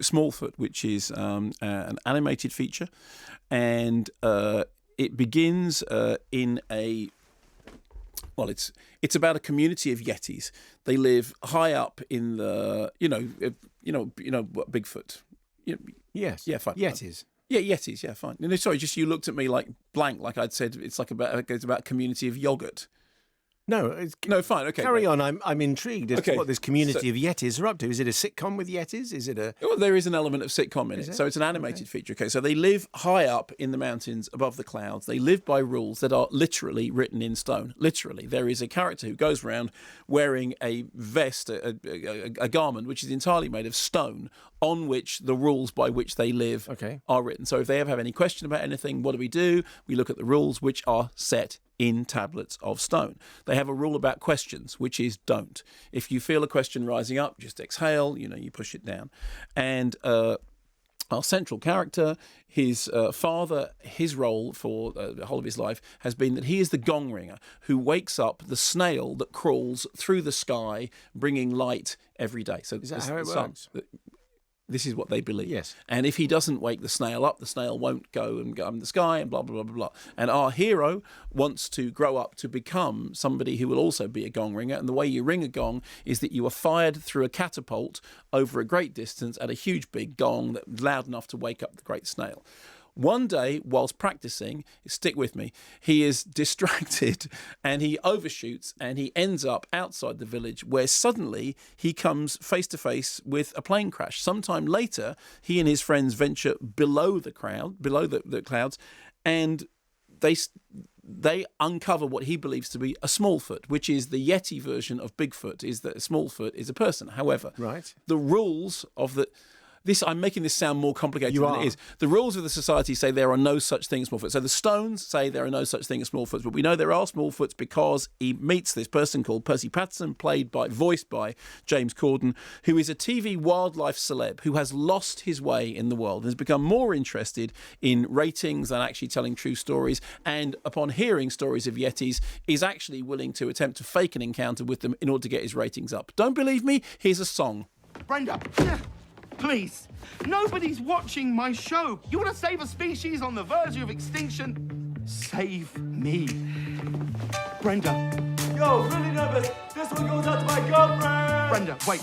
Smallfoot, which is an animated feature, and it begins in a... Well, it's about a community of yetis. They live high up in the, what, Bigfoot. Yes. Yeah, fine. Yetis. Yeah, yetis. Yeah, fine. No, sorry, just you looked at me like blank, like I'd said it's about a community of yogurt. No, Fine. Okay, carry on. I'm intrigued as to Okay, what this community of yetis are up to. Is it a sitcom with yetis? Is it a... Well, there is an element of sitcom in it. So it's an animated feature. Okay, so they live high up in the mountains above the clouds. They live by rules that are literally written in stone. Literally. There is a character who goes around wearing a vest, a garment, which is entirely made of stone, on which the rules by which they live are written. So if they ever have any question about anything, what do? We look at the rules, which are set in tablets of stone. They have a rule about questions, which is don't. If you feel a question rising up, just exhale, you push it down. And our central character, his father, his role for the whole of his life has been that he is the gong ringer who wakes up the snail that crawls through the sky, bringing light every day. So is that how it works? This is what they believe. Yes. And if he doesn't wake the snail up, the snail won't go and go in the sky and blah, blah, blah, blah, blah. And our hero wants to grow up to become somebody who will also be a gong ringer. And the way you ring a gong is that you are fired through a catapult over a great distance at a huge big gong that's loud enough to wake up the great snail. One day, whilst practicing, stick with me, he is distracted and he overshoots and he ends up outside the village where suddenly he comes face to face with a plane crash. Sometime later, he and his friends venture below the clouds, and they uncover what he believes to be a Smallfoot, which is the Yeti version of Bigfoot, is that a Smallfoot is a person. However, the rules of I'm making this sound more complicated than it is. The rules of the society say there are no such thing as Smallfoot. So the stones say there are no such thing as Smallfoots, but we know there are Smallfoots because he meets this person called Percy Patterson, voiced by James Corden, who is a TV wildlife celeb who has lost his way in the world and has become more interested in ratings than actually telling true stories. And upon hearing stories of yetis, is actually willing to attempt to fake an encounter with them in order to get his ratings up. Don't believe me? Here's a song. Brenda, please. Nobody's watching my show. You want to save a species on the verge of extinction? Save me. Brenda. Yo, really nervous. This one goes out to my girlfriend. Brenda, wait.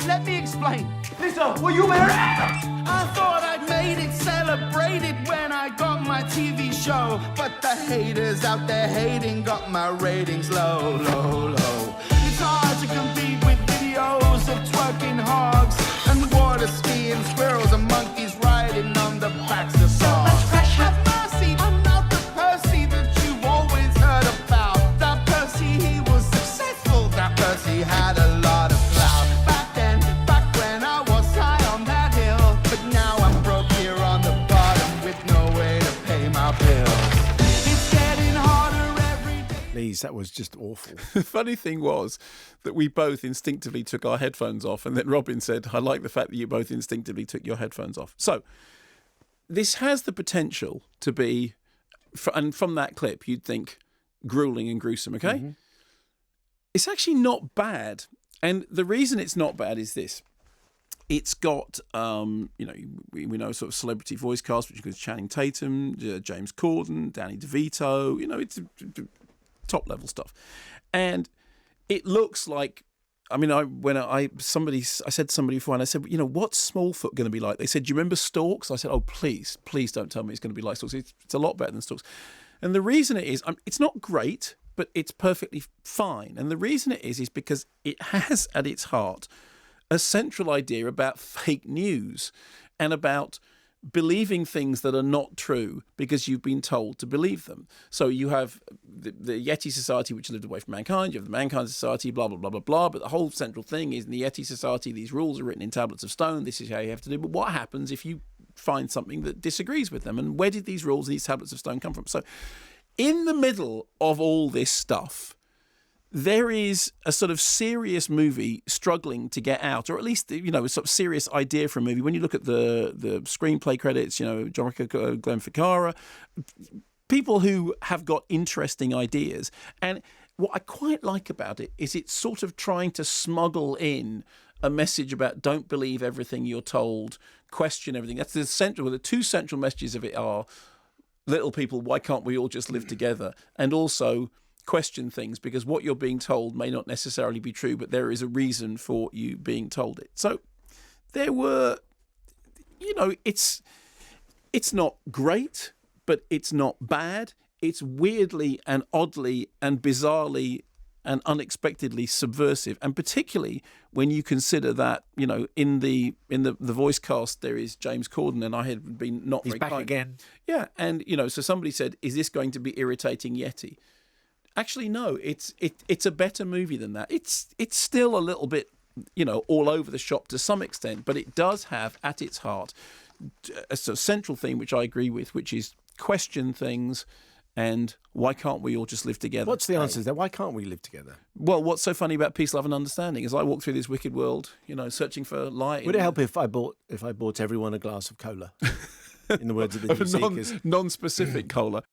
Let me explain. Lisa, will you marry? I thought I'd made it, celebrated when I got my TV show. But the haters out there hating got my ratings low, low, low. It's hard to compete with videos of twerking hogs and water skiing squirrels and monkeys riding on the backs of dogs. Have mercy, I'm not the Percy that you've always heard about. That Percy, he was successful. That Percy had a lot of clout. Back when I was high on that hill. But now I'm broke here on the bottom with no way to pay my bills. It's getting harder every day. Please, that was just awful. The funny thing was that we both instinctively took our headphones off, and then Robin said, I like the fact that you both instinctively took your headphones off. So this has the potential to be, and from that clip, you'd think grueling and gruesome, okay? Mm-hmm. It's actually not bad. And the reason it's not bad is this. It's got, we know sort of celebrity voice cast, which includes Channing Tatum, James Corden, Danny DeVito, it's top level stuff. And it looks like, I said to somebody before, and I said, what's Smallfoot going to be like? They said, do you remember Storks? I said, oh, please don't tell me it's going to be like Storks. It's a lot better than Storks. And the reason it is, it's not great, but it's perfectly fine. And the reason it is because it has at its heart a central idea about fake news and about believing things that are not true because you've been told to believe them. So you have the Yeti Society, which lived away from mankind. You have the Mankind Society, blah, blah, blah, blah, blah. But the whole central thing is in the Yeti Society, these rules are written in tablets of stone. This is how you have to do. But what happens if you find something that disagrees with them? And where did these rules, these tablets of stone come from? So in the middle of all this stuff, there is a sort of serious movie struggling to get out, or at least, a sort of serious idea for a movie. When you look at the screenplay credits, John Ricker, Glenn Ficarra, people who have got interesting ideas. And what I quite like about it is it's sort of trying to smuggle in a message about don't believe everything you're told, question everything. That's the two central messages of it are, little people, why can't we all just live together? And also question things, because what you're being told may not necessarily be true, but there is a reason for you being told it. So there were, it's not great, but it's not bad. It's weirdly and oddly and bizarrely and unexpectedly subversive, and particularly when you consider that in the voice cast there is James Corden, and I had been not He's very back kind. again. Yeah, and so somebody said, "Is this going to be irritating Yeti?" Actually, no. It's a better movie than that. It's still a little bit all over the shop to some extent, but it does have at its heart a sort of central theme, which I agree with, which is question things. And why can't we all just live together? What's the answer there? Why can't we live together? Well, what's so funny about peace, love, and understanding is I walk through this wicked world, searching for light. Would it help if I bought everyone a glass of cola? In the words of the New Seekers. Non-specific cola.